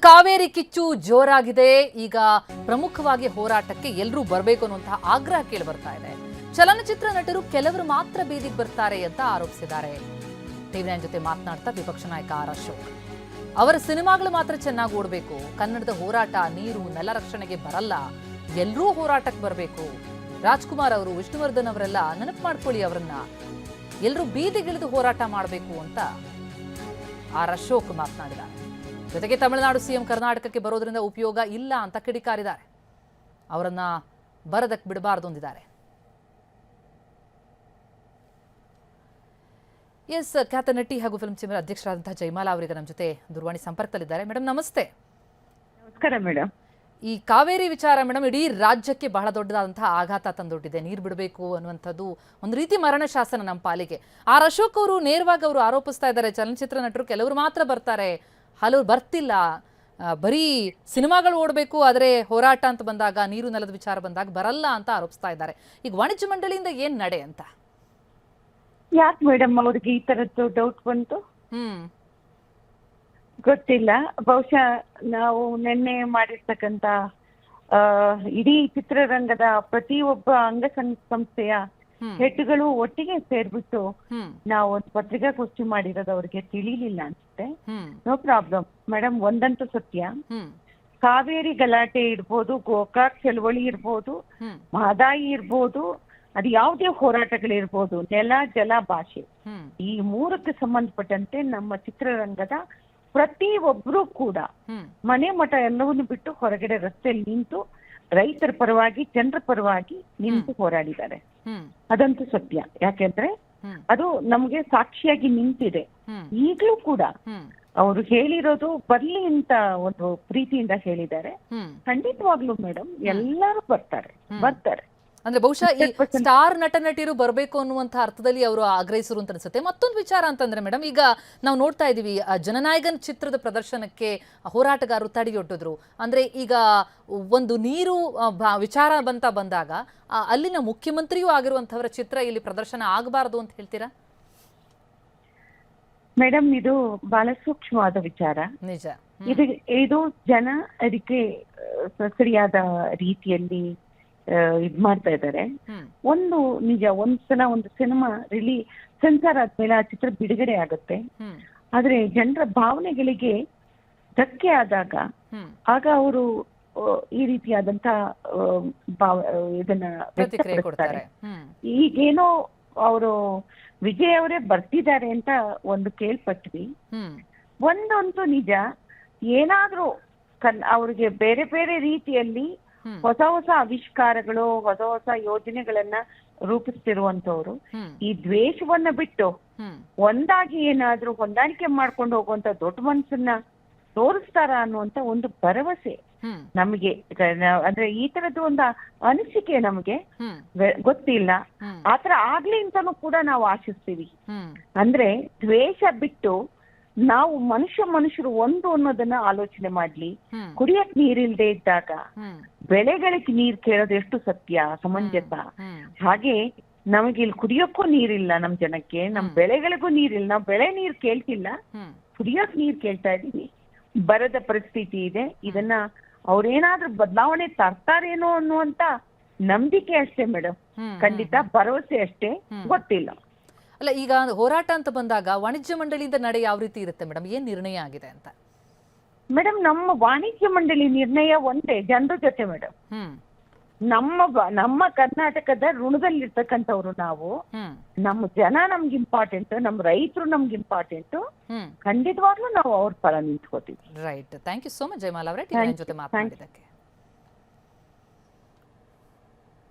ಕಾವೇರಿ ಕಿಚ್ಚು ಜೋರಾಗಿದೆ. ಈಗ ಪ್ರಮುಖವಾಗಿ ಹೋರಾಟಕ್ಕೆ ಎಲ್ಲರೂ ಬರಬೇಕು ಅನ್ನುವಂತಹ ಆಗ್ರಹ ಕೇಳಿ ಬರ್ತಾ ಇದೆ. ಚಲನಚಿತ್ರ ನಟರು ಕೆಲವರು ಮಾತ್ರ ಬೀದಿಗೆ ಬರ್ತಾರೆ ಅಂತ ಆರೋಪಿಸಿದ್ದಾರೆ. ಟಿವಿ9 ಜೊತೆ ಮಾತನಾಡ್ತಾ ವಿಪಕ್ಷ ನಾಯಕ ಆರ್ ಅಶೋಕ್ ಅವರ ಸಿನಿಮಾಗಳು ಮಾತ್ರ ಚೆನ್ನಾಗಿ ಓಡಬೇಕು, ಕನ್ನಡದ ಹೋರಾಟ ನೀರು ನೆಲ ರಕ್ಷಣೆಗೆ ಬರಲ್ಲ, ಎಲ್ಲರೂ ಹೋರಾಟಕ್ಕೆ ಬರಬೇಕು. ರಾಜ್ಕುಮಾರ್ ಅವರು, ವಿಷ್ಣುವರ್ಧನ್ ಅವರೆಲ್ಲ ನೆನಪು ಮಾಡ್ಕೊಳ್ಳಿ, ಅವರನ್ನ ಎಲ್ಲರೂ ಬೀದಿಗಿಳಿದು ಹೋರಾಟ ಮಾಡಬೇಕು ಅಂತ ಆರ್ ಅಶೋಕ್ ಮಾತನಾಡಿದ್ದಾರೆ. ಜೊತೆಗೆ ತಮಿಳುನಾಡು ಸಿಎಂ ಕರ್ನಾಟಕಕ್ಕೆ ಬರೋದ್ರಿಂದ ಉಪಯೋಗ ಇಲ್ಲ ಅಂತ ಕಿಡಿಕಾರಿದ್ದಾರೆ. ಅವರನ್ನ ಬರದಕ್ಕೆ ಬಿಡಬಾರದು ಅಂದಿದ್ದಾರೆ. ಎಸ್, ಖ್ಯಾತ ನಟಿ ಹಾಗೂ ಫಿಲ್ಮ್ ಚೇಂಬರ್ ಅಧ್ಯಕ್ಷರಾದಂತಹ ಜಯಮಾಲಾ ಅವರಿಗೆ ನಮ್ಮ ಜೊತೆ ದೂರವಾಣಿ ಸಂಪರ್ಕದಲ್ಲಿದ್ದಾರೆ. ಮೇಡಮ್ ನಮಸ್ತೆ. ನಮಸ್ಕಾರ ಮೇಡಮ್. ಈ ಕಾವೇರಿ ವಿಚಾರ ಮೇಡಮ್ ಇಡೀ ರಾಜ್ಯಕ್ಕೆ ಬಹಳ ದೊಡ್ಡದಾದಂತಹ ಆಘಾತ ತಂದೊಡ್ಡಿದೆ. ನೀರು ಬಿಡಬೇಕು ಅನ್ನುವಂಥದ್ದು ಒಂದು ರೀತಿ ಮರಣ ಶಾಸನ ನಮ್ಮ ಪಾಲಿಗೆ. ಆರ್ ಅಶೋಕ್ ಅವರು ನೇರವಾಗಿ ಅವರು ಆರೋಪಿಸ್ತಾ ಇದ್ದಾರೆ, ಚಲನಚಿತ್ರ ನಟರು ಕೆಲವರು ಮಾತ್ರ ಬರ್ತಾರೆ, ಹಲವರು ಬರ್ತಿಲ್ಲ, ಬರೀ ಸಿನಿಮಾಗಳು ಓಡಬೇಕು, ಆದರೆ ಹೋರಾಟ ಅಂತ ಬಂದಾಗ, ನೀರು ನೆಲದ ವಿಚಾರ ಬಂದಾಗ ಬರಲ್ಲ ಅಂತ ಆರೋಪಿಸ್ತಾ ಇದ್ದಾರೆ. ಈಗ ವಾಣಿಜ್ಯ ಮಂಡಳಿಯಿಂದ ಏನ್ ನಡೆ ಅಂತ? ಯಾಕೆ ಮೇಡಮ್ ಅವ್ರಿಗೆ ಈ ತರದ್ದು ಡೌಟ್ ಬಂತು ಗೊತ್ತಿಲ್ಲ. ಬಹುಶಃ ನಾವು ನಿನ್ನೆ ಮಾಡಿರ್ತಕ್ಕಂತ ಇಡೀ ಚಿತ್ರರಂಗದ ಪ್ರತಿಯೊಬ್ಬ ಸಂಸ್ಥೆಯ ಹೆಡ್ಗಳು ಒಟ್ಟಿಗೆ ಸೇರ್ಬಿಟ್ಟು ನಾವು ಒಂದು ಪತ್ರಿಕಾಗೋಷ್ಠಿ ಮಾಡಿರೋದು ಅವ್ರಿಗೆ ತಿಳಿಲಿಲ್ಲ ಅನ್ಸುತ್ತೆ. No problem madam. ಒಂದಂತೂ ಸತ್ಯ, ಕಾವೇರಿ ಗಲಾಟೆ ಇರ್ಬೋದು, ಗೋಕಾಕ್ ಚಳವಳಿ ಇರ್ಬೋದು, ಮಹದಾಯಿ ಇರ್ಬೋದು, ಅದು ಯಾವುದೇ ಹೋರಾಟಗಳಿರ್ಬೋದು, ನೆಲ ಜಲ ಭಾಷೆ, ಈ ಮೂರಕ್ಕೆ ಸಂಬಂಧಪಟ್ಟಂತೆ ನಮ್ಮ ಚಿತ್ರರಂಗದ ಪ್ರತಿ ಒಬ್ರು ಕೂಡ ಮನೆ ಮಠ ಎಲ್ಲವನ್ನು ಬಿಟ್ಟು ಹೊರಗಡೆ ರಸ್ತೆಯಲ್ಲಿ ನಿಂತು ರೈತರ ಪರವಾಗಿ, ಜನರ ಪರವಾಗಿ ನಿಂತು ಹೋರಾಡಿದ್ದಾರೆ. ಅದಂತೂ ಸತ್ಯ. ಯಾಕೆಂದ್ರೆ ಅದು ನಮ್ಗೆ ಸಾಕ್ಷಿಯಾಗಿ ನಿಂತಿದೆ. ಈಗ್ಲೂ ಕೂಡ ಅವರು ಹೇಳಿರೋದು ಬರ್ಲಿ ಅಂತ ಒಂದು ಪ್ರೀತಿಯಿಂದ ಹೇಳಿದ್ದಾರೆ. ಖಂಡಿತವಾಗ್ಲೂ ಮೇಡಮ್ ಎಲ್ಲರೂ ಬರ್ತಾರೆ. ಅಂದ್ರೆ ಬಹುಶಃ ಈ ಸ್ಟಾರ್ ನಟ ನಟಿಯರು ಬರಬೇಕು ಅನ್ನುವಂತಹ ಅರ್ಥದಲ್ಲಿ ಅವರು ಆಗ್ರಹಿಸರು ಅಂತ ಅನ್ಸುತ್ತೆ. ಮತ್ತೊಂದು ವಿಚಾರ ಅಂತಂದ್ರೆ ಮೇಡಮ್, ಈಗ ನಾವು ನೋಡ್ತಾ ಇದೀವಿ, ಜನನಾಯಕನ್ ಚಿತ್ರದ ಪ್ರದರ್ಶನಕ್ಕೆ ಹೋರಾಟಗಾರರು ತಡೆಯೊಡ್ಡಿದ್ರು. ಅಂದ್ರೆ ಈಗ ಒಂದು ನೀರು ವಿಚಾರ ಬಂದಾಗ ಅಲ್ಲಿನ ಮುಖ್ಯಮಂತ್ರಿಯೂ ಆಗಿರುವಂತವರ ಚಿತ್ರ ಇಲ್ಲಿ ಪ್ರದರ್ಶನ ಆಗಬಾರದು ಅಂತ ಹೇಳ್ತೀರಾ? ಮೇಡಮ್, ಇದು ಬಹಳ ಸೂಕ್ಷ್ಮವಾದ ವಿಚಾರ. ನಿಜ. ಇದು ಜನ ಅದಕ್ಕೆ ಸರಿಯಾದ ರೀತಿಯಲ್ಲಿ ಇದ್ ಮಾಡ್ತಾ ಇದ್ದಾರೆ. ಒಂದು ನಿಜ, ಒಂದ್ಸಲ ಒಂದು ಸಿನಿಮಾ ಸೆನ್ಸಾರ್ ಆದ್ಮೇಲೆ ಆ ಚಿತ್ರ ಬಿಡುಗಡೆ ಆಗುತ್ತೆ. ಆದ್ರೆ ಜನರ ಭಾವನೆಗಳಿಗೆ ಧಕ್ಕೆ ಆದಾಗ ಆಗ ಅವರು ಈ ರೀತಿಯಾದಂತ ಇದನ್ನ ವ್ಯಕ್ತಪಡಿಸ್ತಾರೆ. ಈಗೇನೋ ಅವರು ವಿಜಯ್ ಅವರೇ ಬರ್ತಿದ್ದಾರೆ ಅಂತ ಒಂದು ಕೇಳ್ಪಟ್ವಿ. ಒಂದಂತೂ ನಿಜ, ಏನಾದ್ರೂ ಅವ್ರಿಗೆ ಬೇರೆ ಬೇರೆ ರೀತಿಯಲ್ಲಿ ಹೊಸ ಆವಿಷ್ಕಾರಗಳು, ಹೊಸ ಯೋಜನೆಗಳನ್ನ ರೂಪಿಸ್ತಿರುವಂತವ್ರು ಈ ದ್ವೇಷವನ್ನ ಬಿಟ್ಟು ಒಂದಾಗಿ ಏನಾದ್ರೂ ಹೊಂದಾಣಿಕೆ ಮಾಡ್ಕೊಂಡು ಹೋಗುವಂತ ದೊಡ್ಡ ಮನಸ್ಸನ್ನ ತೋರಿಸ್ತಾರ ಅನ್ನುವಂತ ಒಂದು ಭರವಸೆ ನಮಗೆ, ಅಂದ್ರೆ ಈ ತರದ್ದು ಒಂದು ಅನಿಸಿಕೆ ನಮಗೆ ಗೊತ್ತಿಲ್ಲ. ಆತರ ಆಗ್ಲಿ ಅಂತಾನು ಕೂಡ ನಾವು ಆಶಿಸ್ತೀವಿ. ಅಂದ್ರೆ ದ್ವೇಷ ಬಿಟ್ಟು ನಾವು ಮನುಷ್ಯರು ಒಂದು ಅನ್ನೋದನ್ನ ಆಲೋಚನೆ ಮಾಡ್ಲಿ. ಕುಡಿಯಕ್ ನೀರಿಲ್ದೆ ಇದ್ದಾಗ ಬೆಳೆಗಳಿಗೆ ನೀರ್ ಕೇಳೋದು ಎಷ್ಟು ಸತ್ಯ, ಸಮಂಜಸ. ಹಾಗೆ ನಮಗೆ ಇಲ್ಲಿ ಕುಡಿಯೋಕ್ಕೂ ನೀರಿಲ್ಲ ನಮ್ ಜನಕ್ಕೆ, ನಮ್ ಬೆಳೆಗಳಿಗೂ ನೀರಿಲ್ಲ. ನಾವು ಬೆಳೆ ನೀರ್ ಕೇಳ್ತಿಲ್ಲ, ಕುಡಿಯೋಕ್ ನೀರ್ ಕೇಳ್ತಾ ಇದೀವಿ. ಬರದ ಪರಿಸ್ಥಿತಿ ಇದೆ. ಇದನ್ನ ಅವ್ರೇನಾದ್ರೂ ಬದಲಾವಣೆ ತರ್ತಾರೇನೋ ಅನ್ನುವಂತ ನಂಬಿಕೆ ಅಷ್ಟೇ ಮೇಡಮ್. ಖಂಡಿತ ಭರವಸೆ ಅಷ್ಟೇ, ಗೊತ್ತಿಲ್ಲ. ಅಲ್ಲ, ಈಗ ಹೋರಾಟ ಅಂತ ಬಂದಾಗ ವಾಣಿಜ್ಯ ಮಂಡಳಿಯಿಂದ ನಡೆ ಯಾವ ರೀತಿ ಇರುತ್ತೆ ಮೇಡಮ್? ಏನ್ ನಿರ್ಣಯ ಆಗಿದೆ ಅಂತ? ಮೇಡಮ್, ನಮ್ಮ ವಾಣಿಜ್ಯ ಮಂಡಳಿ ನಿರ್ಣಯ ಒಂದೇ, ಜನರ ಜೊತೆ ಮೇಡಮ್. ನಮ್ಮ ಕರ್ನಾಟಕದ ಋಣದಲ್ಲಿರ್ತಕ್ಕಂಥವ್ರು ನಾವು. ನಮ್ಮ ಜನ ನಮ್ಗೆ ಇಂಪಾರ್ಟೆಂಟ್, ನಮ್ಮ ರೈತರು ನಮ್ಗೆ ಇಂಪಾರ್ಟೆಂಟ್. ಖಂಡಿತವಾಗ್ಲೂ ನಾವು ಅವ್ರ ಪರ ನಿಂತ್ಕೋತೀವಿ. Right. Thank you so much Jayamala ಅವರೇ, ಟಿವಿ9 ಜೊತೆ ಮಾತನಾಡಿದ್ದಕ್ಕೆ.